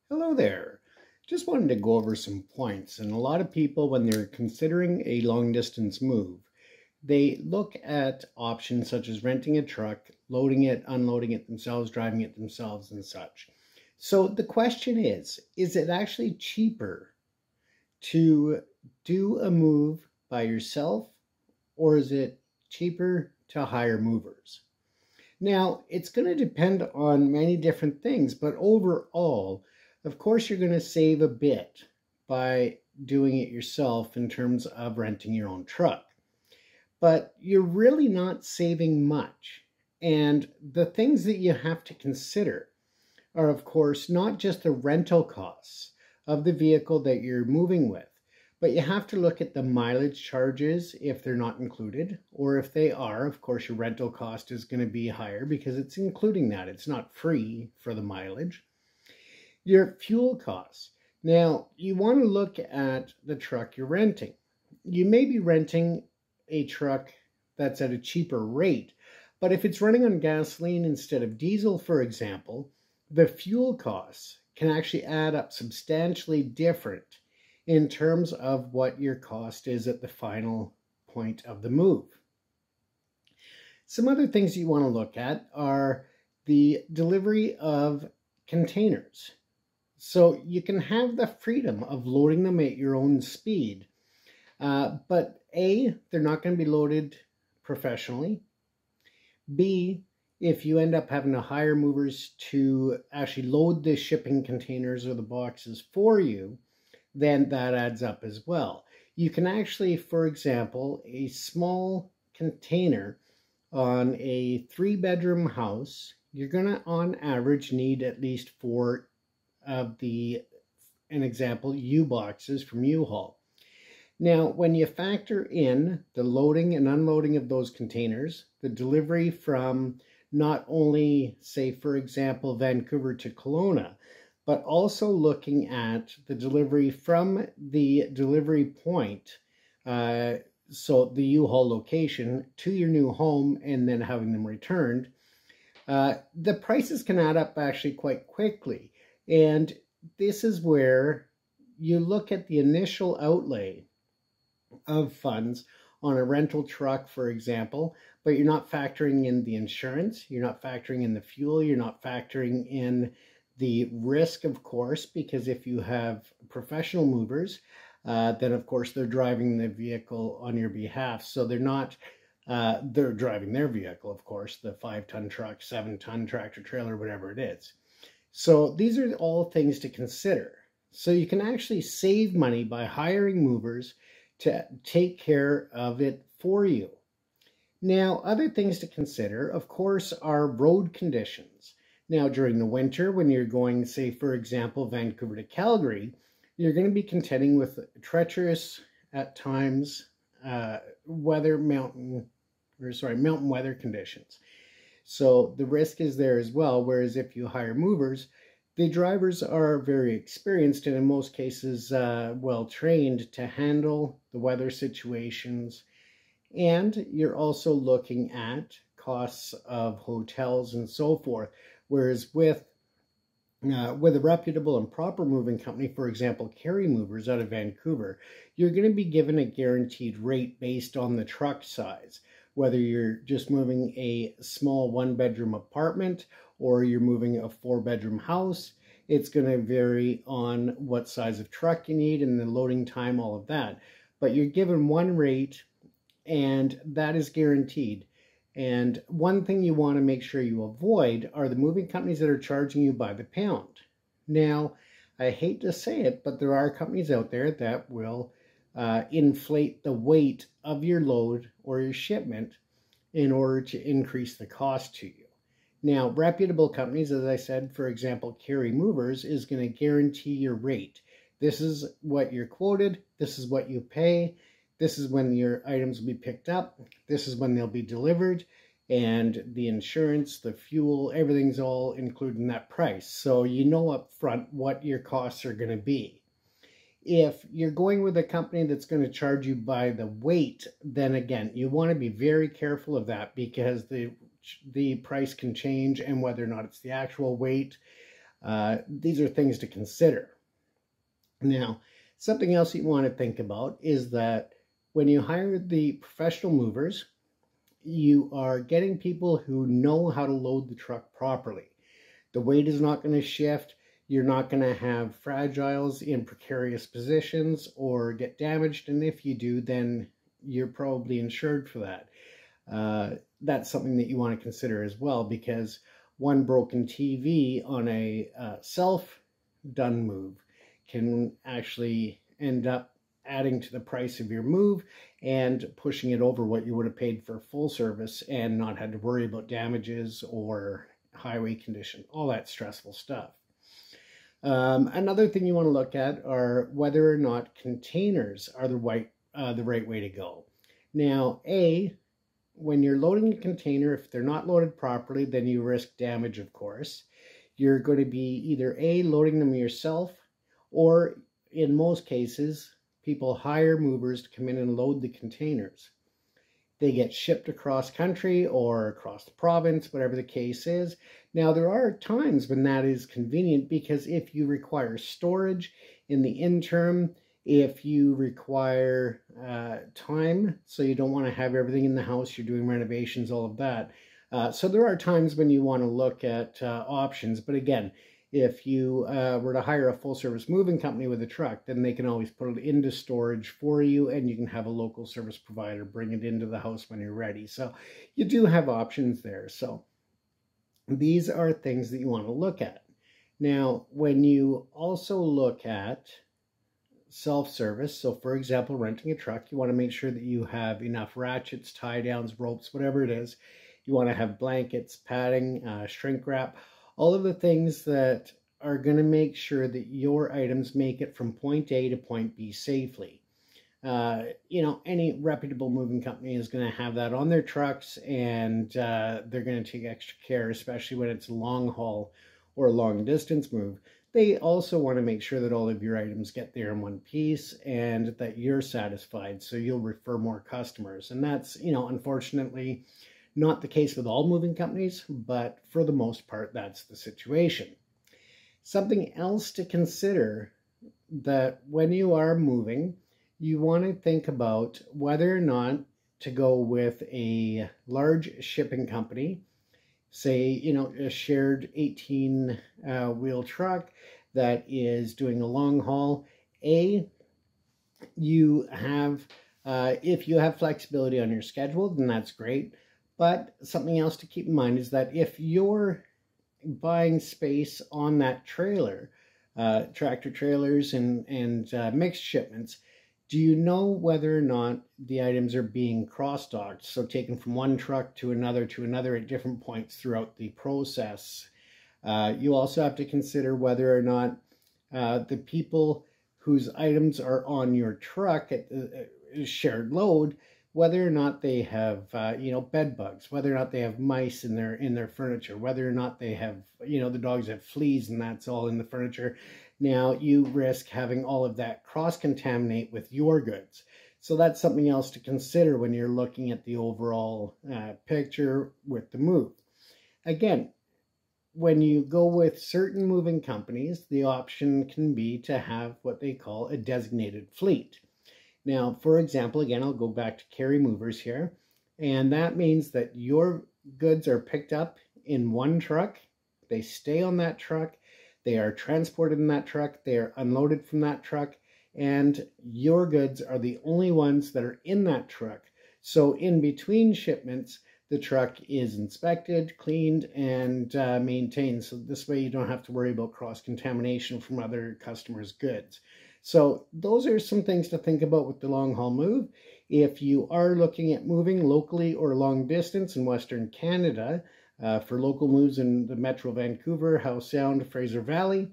Hello there. Just wanted to go over some points. And a lot of people, when they're considering a long distance move, they look at options such as renting a truck, loading it, unloading it themselves, driving it themselves, and such. So the question is it actually cheaper to do a move by yourself, or is it cheaper to hire movers? Now, it's going to depend on many different things, but overall, of course, you're going to save a bit by doing it yourself in terms of renting your own truck. But you're really not saving much. And the things that you have to consider are, of course, not just the rental costs of the vehicle that you're moving with, but you have to look at the mileage charges if they're not included, or if they are, of course, your rental cost is going to be higher because it's including that. It's not free for the mileage. Your fuel costs. Now, you want to look at the truck you're renting. You may be renting a truck that's at a cheaper rate, but if it's running on gasoline instead of diesel, for example, the fuel costs can actually add up substantially different in terms of what your cost is at the final point of the move. Some other things you want to look at are the delivery of containers. So you can have the freedom of loading them at your own speed, but A, they're not going to be loaded professionally. B, if you end up having to hire movers to actually load the shipping containers or the boxes for you, then that adds up as well. You can actually, for example, a small container on a 3-bedroom house, you're going to, on average, need at least 4 of an example, U-boxes from U-Haul. Now, when you factor in the loading and unloading of those containers, the delivery from not only, say, for example, Vancouver to Kelowna, but also looking at the delivery from the delivery point, so the U-Haul location, to your new home and then having them returned, the prices can add up actually quite quickly. And this is where you look at the initial outlay of funds on a rental truck, for example, but you're not factoring in the insurance, you're not factoring in the fuel, you're not factoring in the risk, of course, because if you have professional movers, then of course they're driving the vehicle on your behalf. So they're driving their vehicle, of course, the 5-ton truck, 7-ton tractor trailer, whatever it is. So these are all things to consider. So you can actually save money by hiring movers to take care of it for you. Now, other things to consider, of course, are road conditions. Now, during the winter, when you're going, say, for example, Vancouver to Calgary, you're going to be contending with treacherous, at times, mountain weather conditions. So the risk is there as well, whereas if you hire movers, the drivers are very experienced and in most cases well trained to handle the weather situations. And you're also looking at costs of hotels and so forth. Whereas with a reputable and proper moving company, for example, Carry Movers out of Vancouver, you're going to be given a guaranteed rate based on the truck size. Whether you're just moving a small 1-bedroom apartment or you're moving a 4-bedroom house, it's going to vary on what size of truck you need and the loading time, all of that. But you're given one rate and that is guaranteed. And one thing you want to make sure you avoid are the moving companies that are charging you by the pound. Now, I hate to say it, but there are companies out there that will inflate the weight of your load or your shipment in order to increase the cost to you. Now, reputable companies, as I said, for example, Carry Movers is going to guarantee your rate. This is what you're quoted. This is what you pay. This is when your items will be picked up. This is when they'll be delivered. And the insurance, the fuel, everything's all included in that price. So you know up front what your costs are going to be. If you're going with a company that's going to charge you by the weight, then again, you want to be very careful of that because the price can change, and whether or not it's the actual weight These are things to consider. Now, something else you want to think about is that when you hire the professional movers, you are getting people who know how to load the truck properly. The weight is not going to shift. You're not going to have fragiles in precarious positions or get damaged. And if you do, then you're probably insured for that. That's something that you want to consider as well, because one broken TV on a self-done move can actually end up adding to the price of your move and pushing it over what you would have paid for full service and not had to worry about damages or highway condition, all that stressful stuff. Another thing you want to look at are whether or not containers are the right way to go. Now, when you're loading a container, if they're not loaded properly, then you risk damage, of course. You're going to be either loading them yourself, or in most cases, people hire movers to come in and load the containers. They get shipped across country or across the province, whatever the case is. Now, there are times when that is convenient, because if you require storage in the interim, if you require time, so you don't want to have everything in the house, you're doing renovations, all of that. So there are times when you want to look at options. But again, if you were to hire a full-service moving company with a truck, then they can always put it into storage for you, and you can have a local service provider bring it into the house when you're ready. So you do have options there. So these are things that you want to look at. Now, when you also look at self-service, so for example, renting a truck, you want to make sure that you have enough ratchets, tie downs, ropes, whatever it is. You want to have blankets, padding, shrink wrap, all of the things that are going to make sure that your items make it from point A to point B safely. Any reputable moving company is going to have that on their trucks, and they're going to take extra care, especially when it's a long haul or a long distance move. They also want to make sure that all of your items get there in one piece and that you're satisfied, so you'll refer more customers. And that's, unfortunately, not the case with all moving companies, but for the most part, that's the situation. Something else to consider, that when you are moving, you want to think about whether or not to go with a large shipping company, say, a shared 18-wheel truck that is doing a long haul. You have, if you have flexibility on your schedule, then that's great. But something else to keep in mind is that if you're buying space on that trailer, tractor trailers and mixed shipments, do you know whether or not the items are being cross-docked, so taken from one truck to another at different points throughout the process? You also have to consider whether or not the people whose items are on your truck at the shared load, whether or not they have, bed bugs, whether or not they have mice in their furniture, whether or not they have, the dogs have fleas and that's all in the furniture. Now you risk having all of that cross-contaminate with your goods. So that's something else to consider when you're looking at the overall picture with the move. Again, when you go with certain moving companies, the option can be to have what they call a designated fleet. Now, for example, again, I'll go back to Carry Movers here, and that means that your goods are picked up in one truck, they stay on that truck, they are transported in that truck, they are unloaded from that truck, and your goods are the only ones that are in that truck. So in between shipments, the truck is inspected, cleaned, and maintained. So this way you don't have to worry about cross-contamination from other customers' goods. So those are some things to think about with the long haul move. If you are looking at moving locally or long distance in Western Canada, for local moves in the Metro Vancouver, Howe Sound, Fraser Valley,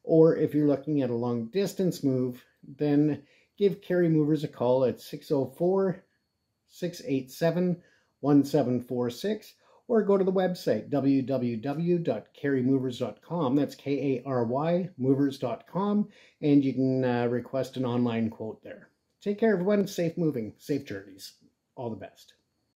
or if you're looking at a long distance move, then give Carry Movers a call at 604-687-1746, or go to the website www.carrymovers.com. That's K-A-R-Y movers.com, and you can request an online quote there. Take care, everyone. Safe moving, safe journeys. All the best.